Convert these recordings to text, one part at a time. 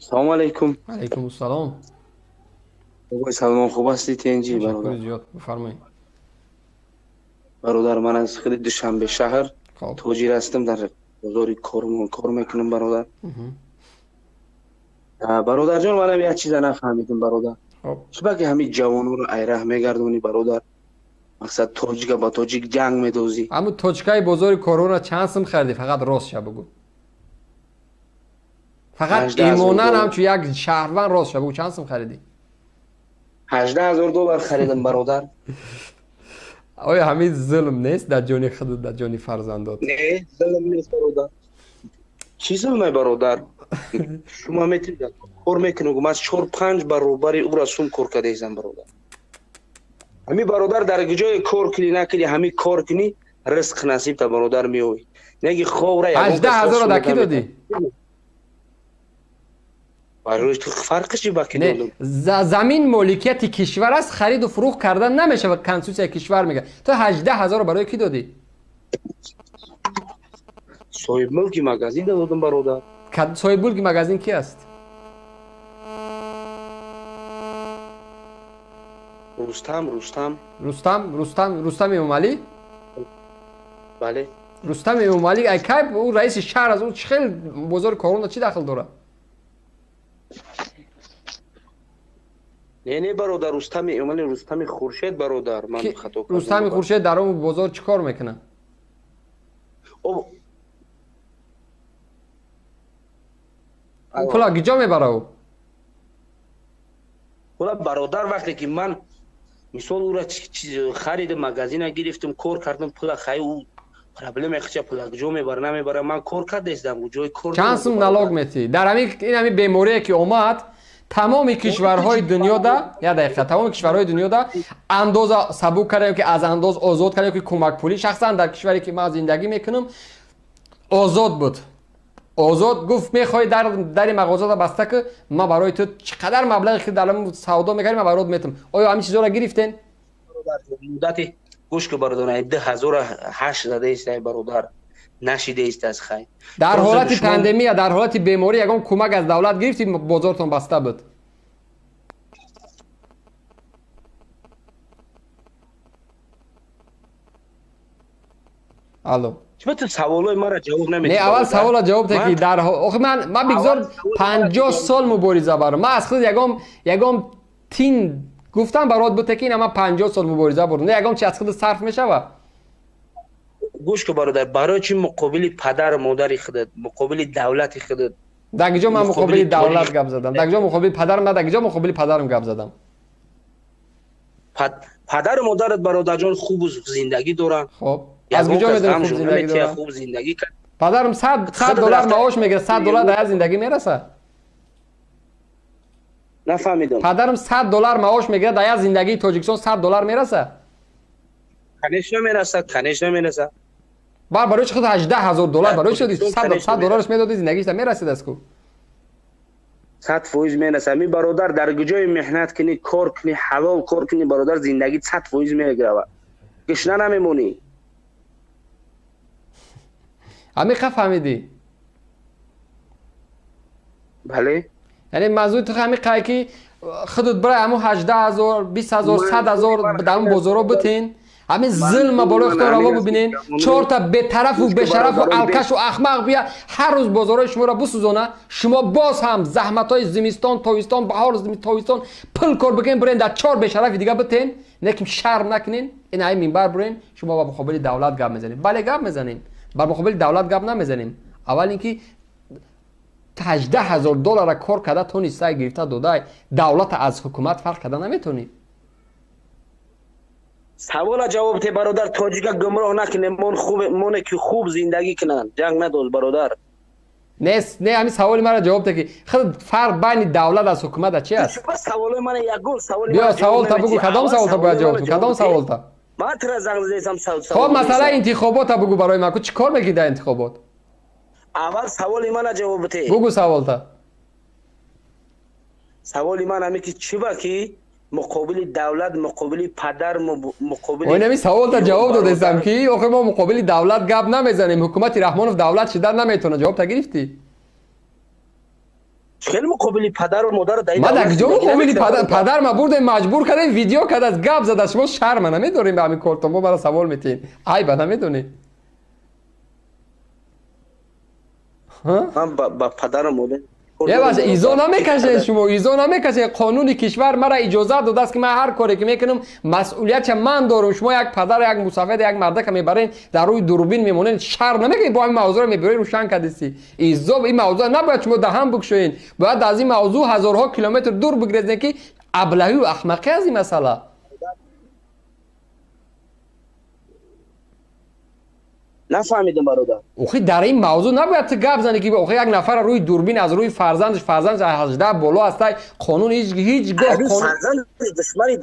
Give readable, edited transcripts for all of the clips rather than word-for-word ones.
سلام علیکم. علیکم السلام. بابای سلام، خوب هستی تنجی تشکر برادر؟ زیاد، بفرمایید. برادر من از خیلی دوشنبه شهر خب. تاجر هستم، در بازاری کار میکنم برادر. برادر جان، منم یک چیز نفهمیدم برادر. خب. چرا که همین جوانو رو ایره میگردونی برادر؟ مقصد تاجیک با تاجیک جنگ میدوزی. همون توچکای بزرگ کرونا چند سم خریدی؟ فقط راست شو بگو. فقط 18,000 ایمانن دلار. هم چون یک شهروند راست شو بگو چند سم خریدی؟ 18,000 دلار خریدم برادر. آیا همین ظلم نیست در جون خودت، در جون فرزندات؟ نه ظلم نیست برادر. چی ظلمه برادر؟ شما میتونید کار میکنید، از 4-5 برابر او را سوم کار کرده ایزم برادر. همی برادر در جای کار کنی نکنی، همی کار کنی رزق نصیب تا برادر میوی. نگی خوره یگون کس 18,000 راست رو سومت دکی نمیتن. دادی؟ برای تو فرقش چی باکی نه، دادم؟ زمین مالکیت کشور است، خرید و فروخت کردن نمیشه و کنسوسیای کشور میگه. تو 18,000 رو برای کی دادی؟ صاحب ملکی مگازین دادم برادر. صاحب بولگ مگازین کی است؟ رستم. رستم امامعلی؟ بله. رستم امامعلی ای کی او رئیس شهر از اون خیلی بزرگ کرونا چی دخل داره؟ نه برادر، رستم ایمانی رستم خورشید برادر، من کی خطا کردم رستم ببخش. خورشید در اون بازار چیکار میکنه؟ او او پلا گیجا میبره او. حالا برادر وقتی که من مثال او را خرید مگازین گرفتم کار کردم پول خای او پرابلم اخچه پول جو میبره نمیبره، من کار کرده ایستم و جای کار چند نموده سوم نلاگ برادر. میتی؟ در همین بیماری که اومد تمام کشورهای دنیا دا یا دقیقه تمام کشورهای دنیا دا انداز سبک کردیم که از انداز آزاد کردیم که کمک پولی. شخصا در کشوری که من زندگی میکنم آزاد بود. آزاد گفت میخوای در مغازه بسته که ما برای تو چقدر مبلغی که در سودا میکنیم ما برات میتم. آیا همین چیزا رو گرفتین؟ مدت گوش که برادر 10,008 زده است برادر، نشیده است از خیر. در روز حالت دشمن پاندمی یا در حالت بیماری یگان کمک از دولت گرفتیم بازارتون بسته بود. الو. چرا تو سوالای مرا جواب نه نمیدی اول برادر؟ سوال جواب ده که من در آخه من اول بگذار سوال مرا 50 جواب. سال مبارزه برم. من از خود یگام تین گفتم برات بوده که من 50 سال مبارزه برم. نه یگام چی از خود صرف میشه و گوش که برادر، برای چی مقابل پدر مادر خودت، مقابل دولت خودت، دگجا من مقابل مقابل دولت تاریخ گپ زدم. دگجا مقابل پدرم نه دگجا مقابل پدرم گپ زدم. پدر مادرت برادر جان خوب زندگی دارن، خب از یگان کجا کس میدونی خوب غمشون زندگی نمیتیه داره؟ خوب زندگی کرد. پدرم 100 خودت دلار رفته معاش میگیره، 100 دلار در زندگی میرسه. نفهمیدم. پدرم 100 دلار معاش میگیره در زندگی تاجیکستان 100 دلار میرسه. کنش نمیرسه. برای چه خود 18,000 دلار در برای چه تاجیکستان 100 کنش دلارش نمیرسه. میدادی زندگیش میرسید از کو؟ 100% میرسه. می برادر در جای مهنت کنی، کار کنی، حلال کار کنی برادر، زندگی 100% میگرفت. گشنه نمیمونی. همین خف فهمیدی؟ بله. یعنی موضوع تو همین قای که خودت برای همون 18,000 20,000 100,000 در اون بازارا بتین همین ظلم بالا اختار روا ببینین. 4 تا بی‌طرف و بی‌شرف و الکش و احمق بیا هر روز بازارای شما را بسوزونه. شما باز هم زحمت‌های زمستان تابستان بهار تابستان پل کار بگین برین در 4 بی‌شرف دیگه بتین. نکیم شرم نکنین. این های منبر برین شما با مقابل دولت گپ میزنین. بله گپ میزنین. با مقابل دولت گپ نمیزنین. اول اینکه 18,000 دلار کار کرده تونسته گرفته داده دولت از حکومت فرق کرده نمیتونی. سوال جواب ته برادر، تاجیک گمراه نکنه، من که خوب زندگی کنن، جنگ ندول برادر. نه همین سوال مرا جواب ده که خود فرق بین دولت از حکومت چی است؟ شما سوال من یک گل سوال بیا من سوال تا بگو کدام سوال تا باید جواب تو کدام سوال تا؟ من ترا زنگ زدم خب مثلا انتخابات تا بگو برای من چی کار میگی در انتخابات؟ اول سوال من جواب ته. بگو سوال تا. سوال من همین که چی با کی مقابل دولت، مقابل پدر، مقابل وای نمی سوال تا جواب دادم که آخه ما مقابل دولت گپ نمیزنیم. حکومت رحمانوف دولت شدن نمیتونه. جواب تا گرفتی؟ خیلی مقابلی پدر و مادر دایی ما در کجا مقابلی برادر. پدر ما برده مجبور کرده ویدیو کرده از گپ زده شما شرم نمیداریم به همین کارتون ما برای سوال میتین ای بد نمیدونی من با پدر و مادر یه واسه ایزو نمیکشه شما ایزو نمیکشه قانون کشور مرا اجازه داده است که من هر کاری که میکنم مسئولیت من دارم شما یک پدر یک مسافر یک مرد که میبرین در روی دوربین میمونین شر نمیکنین با این موضوع رو میبرین روشن کردی ایزو این موضوع نباید شما دهم بکشین باید از این موضوع هزارها کیلومتر دور بگریزین که ابلهی و احمقی از این مسئله نفهمیدم برادر. اوخی در این موضوع نباید تو گپ زنی که اوخی یک نفر روی دوربین از روی فرزندش 18 بالا است قانون هیچ گاه قانون قانون فرزند دشمنی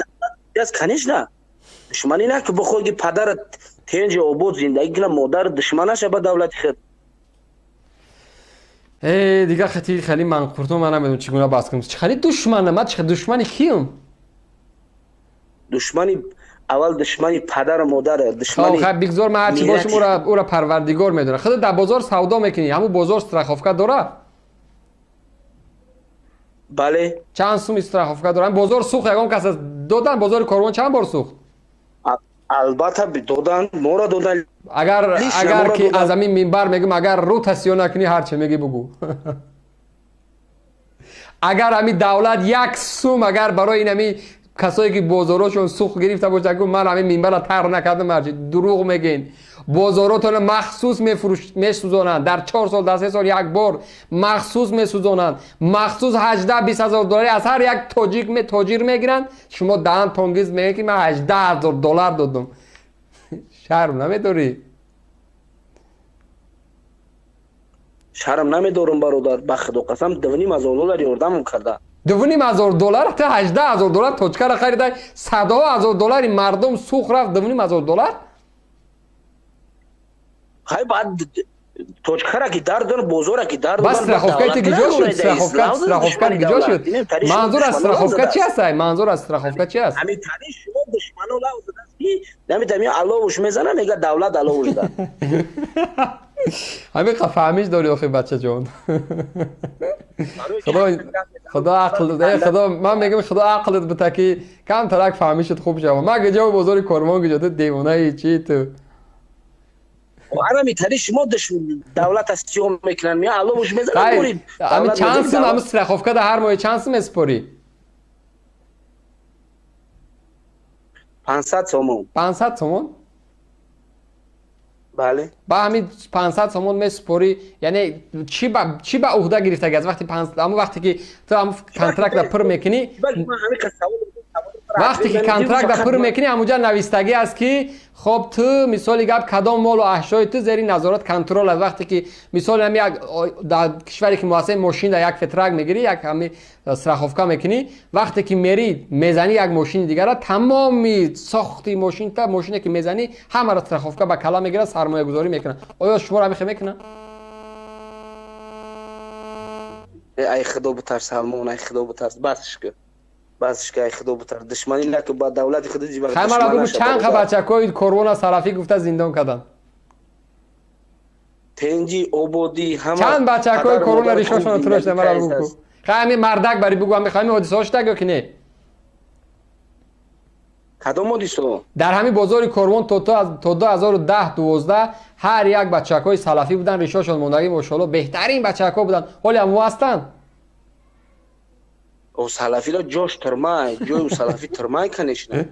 دست کنیش نه دشمنی نه که بخوای پدر تنج آباد زندگی کنه مادر دشمنش به دولت خود دیگه خیلی من خورتم من نمیدونم چگونه بحث کنم خیلی دشمنه من چه دشمنی کیم دشمنی اول دشمنی پدر و مادر دشمنی خب بگذار من هرچی باشم او را پروردگار میدونه خود در بازار سودا میکنی همون بازار استراخافکا داره بله چند سوم استراخافکا داره بازار سوخت یگان کس دادن بازار کاروان چند بار سوخت البته دادن ما را دادن اگر که از همین منبر میگم اگر روتاسیون نکنی هرچی میگی بگو اگر همین دولت یک سوم اگر برای این همین کسایی که بازاراشون سوخت گرفته باشه که من همین منبر را تر نکردم هرچی دروغ میگین بازاراتون مخصوص میسوزونن در 4 سال در 3 سال یک بار مخصوص میسوزونن مخصوص 18-20 هزار دلاری از هر یک تاجر میگیرن شما دهن تنگیز میگه که من 18,000 دلار دادم شرم نمیداری شرم نمیدارم برادر به خدا قسم 2,500 دلار یاردم کرده 2,500 دلار تا 18,000 دلار توچکر خریده 100,000 دلار مردم سوخت رفت 2,500 دلار خیلی بعد توچکر که در دار بازار که در بس استراخافکا گیجا شد استراخافکا گیجا شد منظور از استراخافکا چی است منظور از استراخافکا چی است همین تاریخ شما دشمنو لا نمیتونی الله وش میزنه میگه دولت الله وش ده همین فهمیش داری آخه بچه جان خدا عقل ده خدا من میگم خدا عقلت بده که کم ترک فهمیشت خوب شد من گجا بازار کارمان گجا دیوانه چی تو آره میتونی شما دولت استیو میکنن می الله وش میزنه برید همین چند سوم هم استراخافکا در هر ماه چند سوم اسپوری 500 تومان 500 تومان بله با همین 500 تومان میسپوری یعنی چی با عهده گرفته از وقتی 500 اما وقتی که تو هم کانترکت را پر میکنی وقتی که کانترکت را پر میکنی همونجا نویستگی است که خب تو مثال گپ کدام مال و احشای تو زیر نظارت کنترل است وقتی که مثال هم یک در کشوری که واسه ماشین در یک فترک میگیری یک همین استراخافکا میکنی وقتی که میری میزنی یک ماشین دیگر را تمامی ساختی ماشین تا ماشینی که میزنی همه را استراخافکا با کلا میگیره سرمایه گذاری میکنه آیا شما را میکنه ای خدا بترس همون ای خدا بترس بسش که ای خدا بترس دشمنی نه که با دولت خود جیبر همه را بگو چند بچه‌های کرونا سلفی گفته زندان کردن تنجی آبادی همه چند بچه‌های کرونا ریشاشون ترش مرا بگو همین مردک بری بگو هم می‌خوایم حادثه هاشتگ که نه کدام حادثه در همین بازار کروان تا 2010 12 هر یک بچه‌های سلفی بودن ریشاشون موندگی ماشاءالله بهترین بچه‌ها بودن ولی هم هستن او سلفی را جوش ترمای جو سلفی ترمای کنیش نه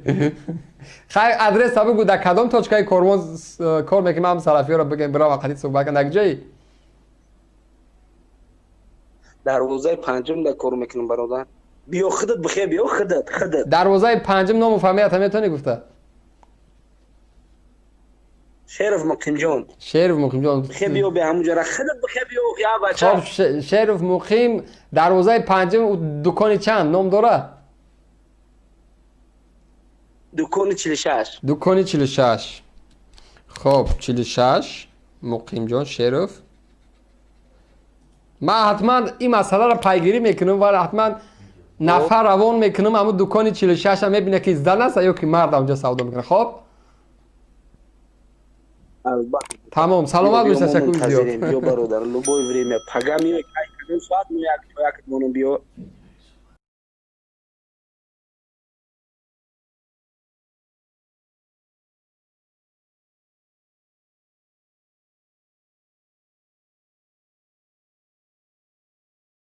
خیر ادرس بگو در کدام توچکای کروان کار میکنم هم سلفی را بگم برام وقتی صحبت کنم کجایی دروازه پنجم در کار میکنم برادر بیا خودت بخیر بیا خودت دروازه پنجم نام فهمیت همیتونی گفته شریف مقیم جان بخیر بیا به همونجا را خودت بخیر بیا یا بچه خب شریف مقیم دروازه پنجم دکانی چند نام داره دکان 46 دکانی 46 خب 46 مقیم جان شریف من حتما این مسئله را پیگیری میکنم ولی حتما نفر روان میکنم اما دکان 46 هم میبینه که زن است یا که مرد اونجا سودا میکنه خب تمام سلامت باش تشکر زیاد بیا برادر لوبوی وریم پگامی ساعت یک مونو بیو